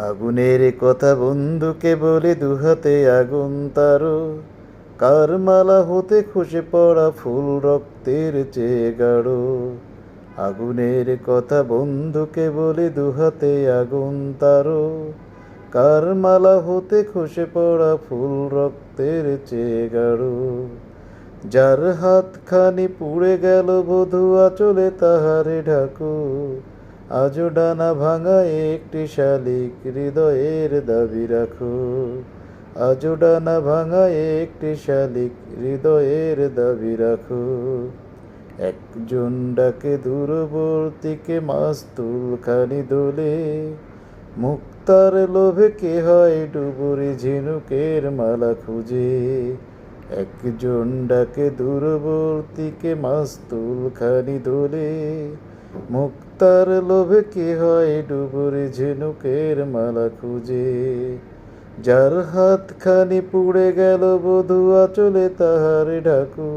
আগুনের কথা বন্ধুকে বলে দুহাতে আগুন তারো, কার মালা হতে খসে পড়া ফুল রক্তের চেয়ে গাঢ়। আগুনের কথা বন্ধুকে বলে দুহাতে আগুন তারো, কার মালা হতে খসে পড়া ফুল রক্তের চেয়ে গাঢ়। যার হাতখানি পুড়ে গেল বধূ আঁচলে তাহারে ঢাকো, আজও ডানা ভাঙা একটি শালিক হৃদয়ের দাবি রাখো। আজও ডানা ভাঙা একটি শালিক হৃদয়ের দাবি রাখো। একজন ডাকে দূরবর্তীকে মাস্তুল খানি দোলে, মুক্তার লোভে কে হয় ডুবুরি ঝিনুকের মালা খুঁজে। একজন ডাকে দূরবর্তীকে মাস্তুল খানি দোলে, মুক্তার লোভে কে হয় ডুবুরি ঝিনুকের মালা খুঁজে। যার হাতখানি পুড়ে গেল বধূ আঁচলে তাহারে ঢাকো,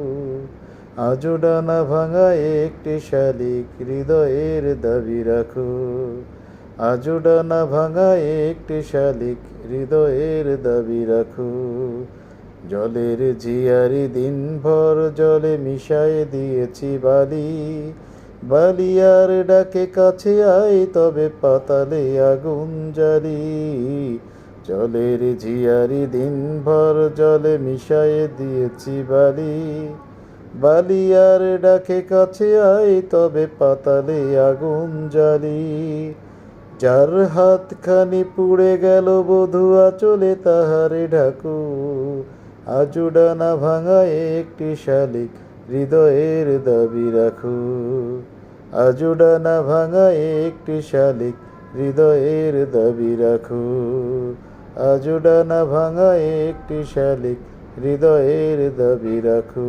আজও ডানা ভাঙা একটি শালিক হৃদয়ের দাবি রাখো। আজও ডানা ভাঙা একটি শালিক হৃদয়ের দাবি রাখো। জলের জিয়ারি দিনভর জলে মিশায় দিয়েছি বালি, বালিয়ার ডাকে কাছে আয় তবে পাতালে আগুন জ্বালি। জলের জিয়ারি দিনভর জলে মিশায় দিয়েছি বালি, বালিয়ার ডাকে কাছে আয় তবে পাতালে আগুন জ্বালি। যার হাতখানি পুড়ে গেল বধূ আঁচলে তাহারে ঢাকো, আজও ডানা ভাঙা একটি শালিক হৃদয়ের দাবি রাখো। আজও ডানা ভাঙা একটি শালিক হৃদয়ের দাবি রাখো। আজও ডানা ভাঙা একটি শালিক হৃদয়ের দাবি রাখো।